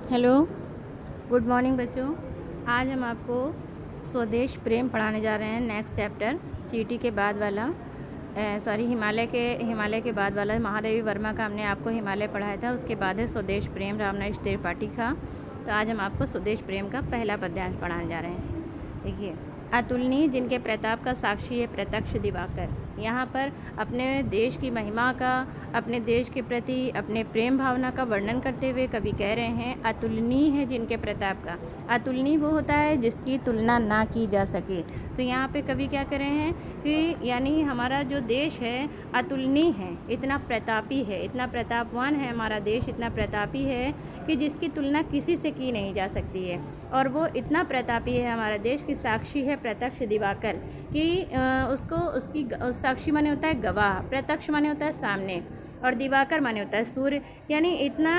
Hello, good morning बच्चों। आज हम आपको स्वदेश प्रेम पढ़ाने जा रहे हैं। नेक्स्ट चैप्टर चींटी के बाद वाला हिमालय के बाद वाला महादेवी वर्मा का हमने आपको हिमालय पढ़ाया था। उसके बाद है स्वदेश प्रेम रामनरेश त्रिपाठी का। तो आज हम आपको स्वदेश प्रेम का पहला पद्यांश पढ़ाने जा रहे हैं। देखिए, अतुलनीय जिनके प्रताप का साक्षी है प्रत्यक्ष दिवाकर। यहाँ पर अपने देश की महिमा का, अपने देश के प्रति अपने प्रेम भावना का वर्णन करते हुए कवि कह रहे हैं अतुलनीय है जिनके प्रताप का। अतुलनीय वो होता है जिसकी तुलना ना की जा सके। तो यहाँ पे कवि क्या कह रहे हैं कि यानी हमारा जो देश है अतुलनीय है, इतना प्रतापी है, इतना प्रतापवान है हमारा देश, इतना प्रतापी है कि जिसकी तुलना किसी से की नहीं जा सकती है। और वो इतना प्रतापी है हमारा देश की साक्षी है प्रत्यक्ष दिवाकर कि उसकी साक्षी माने होता है गवाह, प्रत्यक्ष माने होता है सामने, और दिवाकर माने होता है सूर्य। यानी इतना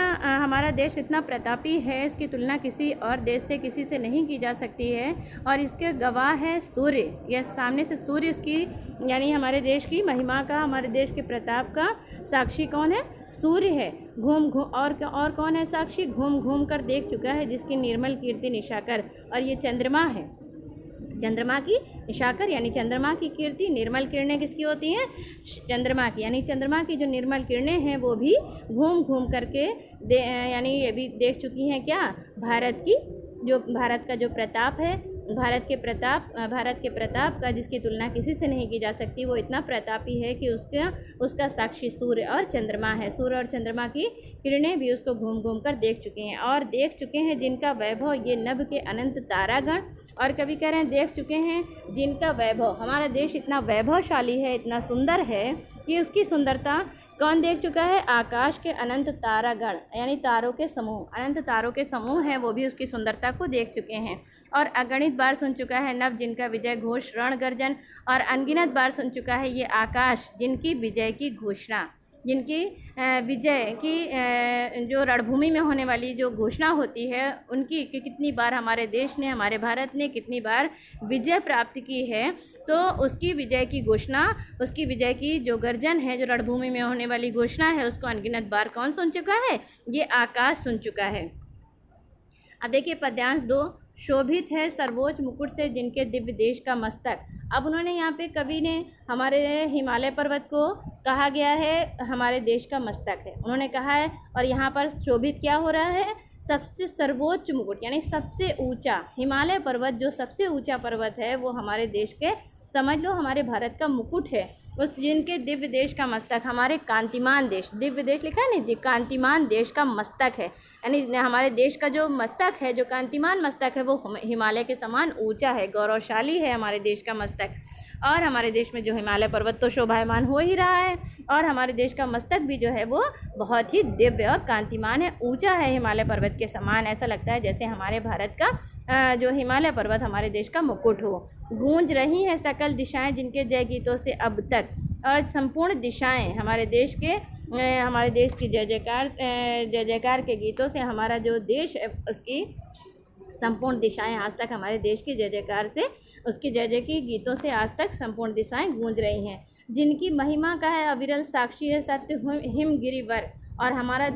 हमारा देश इतना प्रतापी है, इसकी तुलना किसी और देश से किसी से नहीं की जा सकती है। और इसके गवाह है सूर्य, यह सामने से सूर्य उसकी यानी हमारे देश की महिमा का, हमारे देश के प्रताप का साक्षी कौन है? सूर्य है। घूम घूम और कौन है साक्षी? घूम घूम कर देख चुका है जिसकी निर्मल कीर्ति निशाकर। और ये चंद्रमा है, चंद्रमा की निशाकर यानी चंद्रमा की कीर्ति। निर्मल किरणें किसकी होती हैं? चंद्रमा की। यानी चंद्रमा की जो निर्मल किरणें हैं वो भी घूम घूम करके यानी ये भी देख चुकी हैं क्या? भारत का जो प्रताप है, भारत के प्रताप का जिसकी तुलना किसी से नहीं की जा सकती, वो इतना प्रतापी है कि उसका साक्षी सूर्य और चंद्रमा है। सूर्य और चंद्रमा की किरणें भी उसको घूम घूम कर देख चुके हैं। और देख चुके हैं जिनका वैभव ये नभ के अनंत तारागण। और कभी कह रहे हैं देख चुके हैं जिनका वैभव, हमारा देश इतना वैभवशाली है, इतना सुंदर है कि उसकी सुंदरता कौन देख चुका है? आकाश के अनंत तारागण यानी तारों के समूह, अनंत तारों के समूह हैं, वो भी उसकी सुंदरता को देख चुके हैं। और अगणित बार सुन चुका है नभ जिनका विजय घोष रण गर्जन। और अनगिनत बार सुन चुका है ये आकाश जिनकी विजय की घोषणा, जिनकी विजय की जो रणभूमि में होने वाली जो घोषणा होती है उनकी कि कितनी बार हमारे देश ने, हमारे भारत ने कितनी बार विजय प्राप्त की है। तो उसकी विजय की घोषणा, उसकी विजय की जो गर्जन है, जो रणभूमि में होने वाली घोषणा है, उसको अनगिनत बार कौन सुन चुका है? ये आकाश सुन चुका है। अब देखिए पद्यांश 2, शोभित है सर्वोच्च मुकुट से जिनके दिव्य देश का मस्तक। अब उन्होंने यहाँ पे कवि ने हमारे हिमालय पर्वत को कहा गया है हमारे देश का मस्तक है, उन्होंने कहा है। और यहाँ पर शोभित क्या हो रहा है? सबसे सर्वोच्च मुकुट यानी सबसे ऊंचा हिमालय पर्वत, जो सबसे ऊंचा पर्वत है वो हमारे देश के, समझ लो हमारे भारत का मुकुट है। उस जिनके दिव्य देश का मस्तक, हमारे कांतिमान देश, दिव्य देश लिखा है नहीं, कांतिमान देश का मस्तक है। यानी हमारे देश का जो मस्तक है, जो कांतिमान मस्तक है, वो हिमालय के समान ऊंचा है, गौरवशाली है हमारे देश का मस्तक। और हमारे देश में जो हिमालय पर्वत तो शोभायमान हो ही रहा है, और हमारे देश का मस्तक भी जो है वो बहुत ही दिव्य और कांतिमान है, ऊंचा है हिमालय पर्वत के समान। ऐसा लगता है जैसे हमारे भारत का जो हिमालय पर्वत हमारे देश का मुकुट हो। गूंज रही हैं सकल दिशाएं जिनके जय गीतों से अब तक। और संपूर्ण दिशाएं हमारे देश की जय जयकार के गीतों से हमारा जो देश है उसकी संपूर्ण दिशाएं आज तक हमारे देश की जय जयकार से, उसकी जय जय की गीतों से आज तक संपूर्ण दिशाएं गूंज रही हैं। जिनकी महिमा का है अविरल साक्षी है सत्य हिमगिरिवर। और हमारे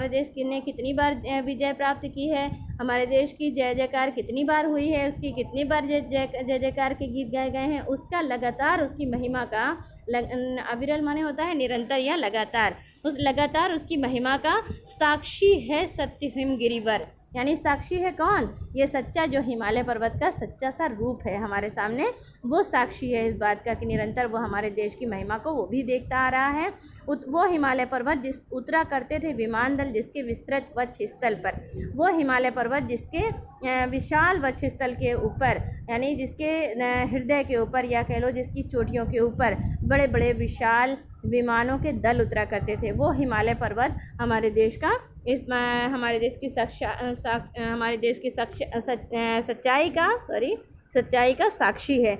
देश ने कितनी बार विजय प्राप्त की है, हमारे देश की जय जयकार कितनी बार हुई है, उसकी कितनी बार जय जयकार के गीत गाए गए हैं, उसका लगातार उसकी महिमा का अविरल माने होता है निरंतर या लगातार, उस लगातार उसकी महिमा का साक्षी है सत्य हिमगिरिवर। यानी साक्षी है कौन? ये सच्चा जो हिमालय पर्वत का सच्चा सा रूप है हमारे सामने, वो साक्षी है इस बात का कि निरंतर वो हमारे देश की महिमा को वो भी देखता आ रहा है। वो हिमालय पर्वत जिस उतरा करते थे विमान दल जिसके विस्तृत वक्षस्थल पर, वो हिमालय पर्वत जिसके विशाल वक्षस्थल के ऊपर यानी जिसके हृदय के ऊपर या कह लो जिसकी चोटियों के ऊपर बड़े बड़े विशाल विमानों के दल उतरा करते थे, वो हिमालय पर्वत हमारे देश का हमारे देश की सच्चाई का साक्षी है।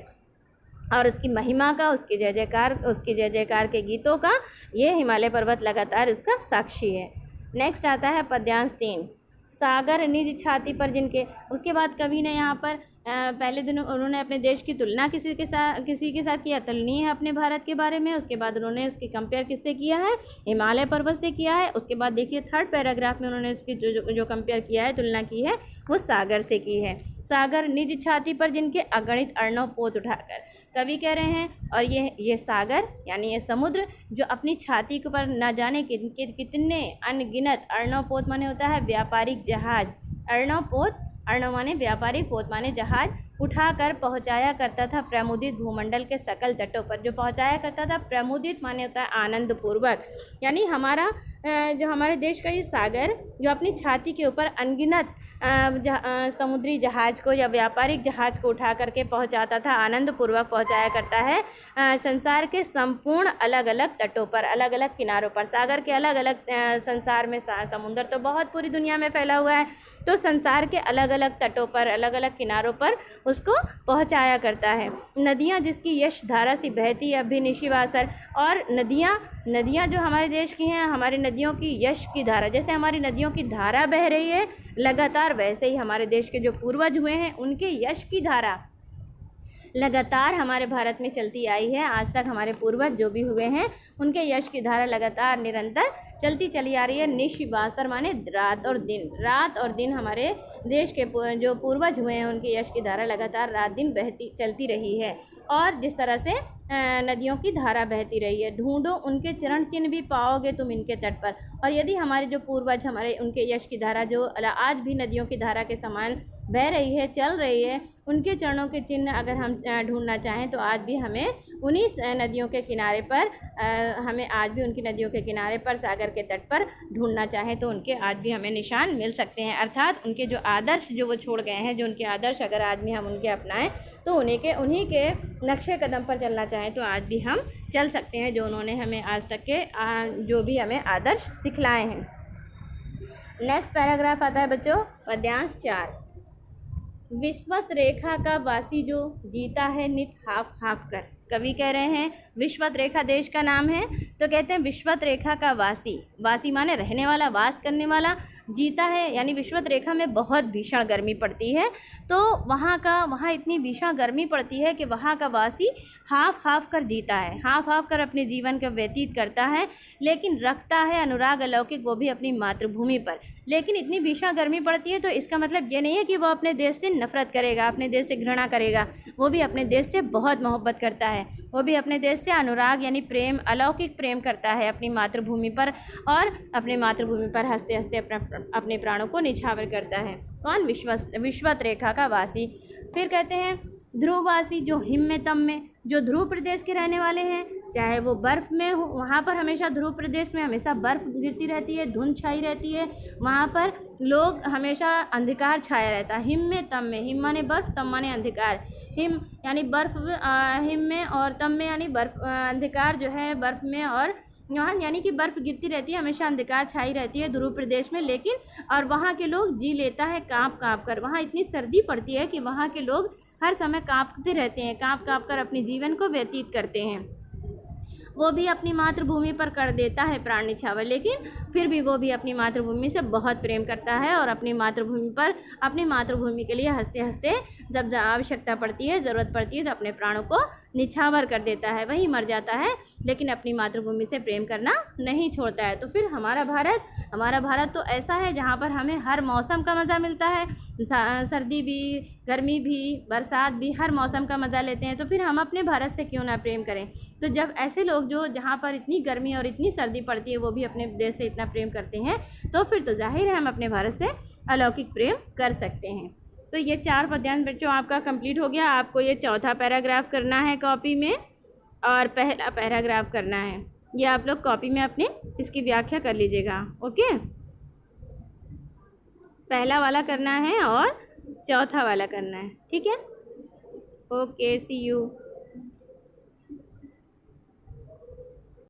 और उसकी महिमा का, उसके जय जयकार के गीतों का ये हिमालय पर्वत लगातार उसका साक्षी है। नेक्स्ट आता है पद्यांश 3, सागर निज छाती पर जिनके। उसके बाद कवि ने यहाँ पर पहले दिन उन्होंने अपने देश की तुलना किसी के साथ किया, तुलनीय है अपने भारत के बारे में। उसके बाद उन्होंने उसकी कंपेयर किससे किया है, हिमालय पर्वत से किया है। उसके बाद देखिए थर्ड पैराग्राफ में उन्होंने उसकी जो कंपेयर किया है, तुलना की है, वो सागर से की है। सागर निज छाती पर जिनके अगणित अर्णव पोत उठाकर, कवि कह रहे हैं। और ये सागर यानी ये समुद्र जो अपनी छाती के ऊपर न जाने कितने अनगिनत अर्णव पोत माने होता है व्यापारिक जहाज, अर्णव पोत, अर्णव माने व्यापारिक, पोत माने जहाज, उठाकर पहुंचाया करता था प्रमुदित भूमंडल के सकल तटों पर। जो पहुंचाया करता था, प्रमुदित माने होता है आनंद पूर्वक। यानी हमारा जो हमारे देश का ये सागर जो अपनी छाती के ऊपर अनगिनत समुद्री जहाज को या व्यापारिक जहाज को उठा करके पहुंचाता था, आनंद पूर्वक पहुंचाया करता है संसार के संपूर्ण अलग अलग तटों पर, अलग अलग किनारों पर। सागर के अलग अलग संसार में, समुद्र तो बहुत पूरी दुनिया में फैला हुआ है, तो संसार के अलग अलग तटों पर, अलग अलग किनारों पर उसको पहुंचाया करता है। नदियां जिसकी यश धारा सी बहती अभिनिशिवासर, और नदियां जो हमारे देश की हैं, हमारी नदियों की यश की धारा, जैसे हमारी नदियों की धारा बह रही है लगातार, वैसे ही हमारे देश के जो पूर्वज हुए हैं उनके यश की धारा लगातार हमारे भारत में चलती आई है। आज तक हमारे पूर्वज जो भी हुए हैं उनके यश की धारा लगातार निरंतर चलती चली आ रही है। निशिवासर माने रात और दिन, रात और दिन हमारे देश के जो पूर्वज हुए हैं उनके यश की धारा लगातार रात दिन चलती रही है। और जिस तरह से नदियों की धारा बहती रही है, ढूंढो उनके चरण चिन्ह भी पाओगे तुम इनके तट पर। और यदि हमारे जो पूर्वज, हमारे उनके यश की धारा जो आज भी नदियों की धारा के समान बह रही है, चल रही है, उनके चरणों के चिन्ह अगर हम ढूंढना चाहें तो आज भी हमें उन्हीं नदियों के किनारे पर, हमें आज भी उनकी नदियों के किनारे पर, सागर के तट पर ढूंढना चाहें तो उनके आज भी हमें निशान मिल सकते हैं। अर्थात उनके जो आदर्श जो वो छोड़ गए हैं, जो उनके आदर्श अगर आज भी हम उनके अपनाएं तो उन्हीं के नक्शे कदम पर चलना चाहें तो आज भी हम चल सकते हैं, जो उन्होंने हमें आज तक के जो भी हमें आदर्श सिखलाए हैं। नेक्स्ट पैराग्राफ आता है बच्चों, पद्यांश 4। विश्वत रेखा का वासी जो जीता है नित हाफ हाफ कर। कवि कह रहे हैं विश्वत रेखा देश का नाम है, तो कहते हैं विश्वत रेखा का वासी, वासी माने रहने वाला, वास करने वाला, जीता है यानी विश्वत रेखा में बहुत भीषण गर्मी पड़ती है, तो वहाँ इतनी भीषण गर्मी पड़ती है कि वहाँ का वासी हाफ हाफ कर जीता है, हाफ हाफ कर अपने जीवन का व्यतीत करता है, लेकिन रखता है अनुराग अलौकिक वो भी अपनी मातृभूमि पर। लेकिन इतनी भीषण गर्मी पड़ती है तो इसका मतलब ये नहीं है कि वो अपने देश से नफरत करेगा, अपने देश से घृणा करेगा, वो भी अपने देश से बहुत मोहब्बत करता है, वो भी अपने देश से अनुराग यानी प्रेम, अलौकिक प्रेम करता है अपनी मातृभूमि पर, और अपनी मातृभूमि पर हंसते हंसते अपने प्राणों को निछावर करता है। कौन? विश्वत रेखा का वासी। फिर कहते हैं ध्रुववासी जो हिम में तम में, जो ध्रुव प्रदेश के रहने वाले हैं, चाहे वो बर्फ़ में हो, वहाँ पर हमेशा ध्रुव प्रदेश में हमेशा बर्फ़ गिरती रहती है, धुंध छाई रहती है, वहाँ पर लोग हमेशा अंधकार छाया रहता है। हिम में तम में, हिम माने बर्फ़, तम माने अंधकार, हिम यानी बर्फ़ हिम में, और तम में यानी बर्फ़ अंधकार जो है बर्फ़ में, और यहाँ यानी कि बर्फ़ गिरती रहती है, हमेशा अंधकार छाई रहती है ध्रुव प्रदेश में, लेकिन और वहाँ के लोग जी लेता है काँप काँप कर। वहाँ इतनी सर्दी पड़ती है कि वहाँ के लोग हर समय काँपते रहते हैं, काँप काँप कर अपने जीवन को व्यतीत करते हैं। वो भी अपनी मातृभूमि पर कर देता है प्राण निछावर, लेकिन फिर भी वो भी अपनी मातृभूमि से बहुत प्रेम करता है, और अपनी मातृभूमि पर, अपनी मातृभूमि के लिए हंसते हंसते जब आवश्यकता पड़ती है, ज़रूरत पड़ती है, तो अपने प्राणों को निछावर कर देता है, वहीं मर जाता है, लेकिन अपनी मातृभूमि से प्रेम करना नहीं छोड़ता है। तो फिर हमारा भारत तो ऐसा है जहाँ पर हमें हर मौसम का मज़ा मिलता है, सर्दी भी, गर्मी भी, बरसात भी, हर मौसम का मज़ा लेते हैं। तो फिर हम अपने भारत से क्यों ना प्रेम करें? तो जब ऐसे लोग जो जहाँ पर इतनी गर्मी और इतनी सर्दी पड़ती है वो भी अपने देश से इतना प्रेम करते हैं, तो फिर तो जाहिर है हम अपने भारत से अलौकिक प्रेम कर सकते हैं। तो ये 4 पद्यांश बच्चों आपका कंप्लीट हो गया। आपको ये चौथा पैराग्राफ करना है कॉपी में, और पहला पैराग्राफ करना है। ये आप लोग कॉपी में अपने इसकी व्याख्या कर लीजिएगा। ओके, पहला वाला करना है और चौथा वाला करना है, ठीक है। Okay, see you.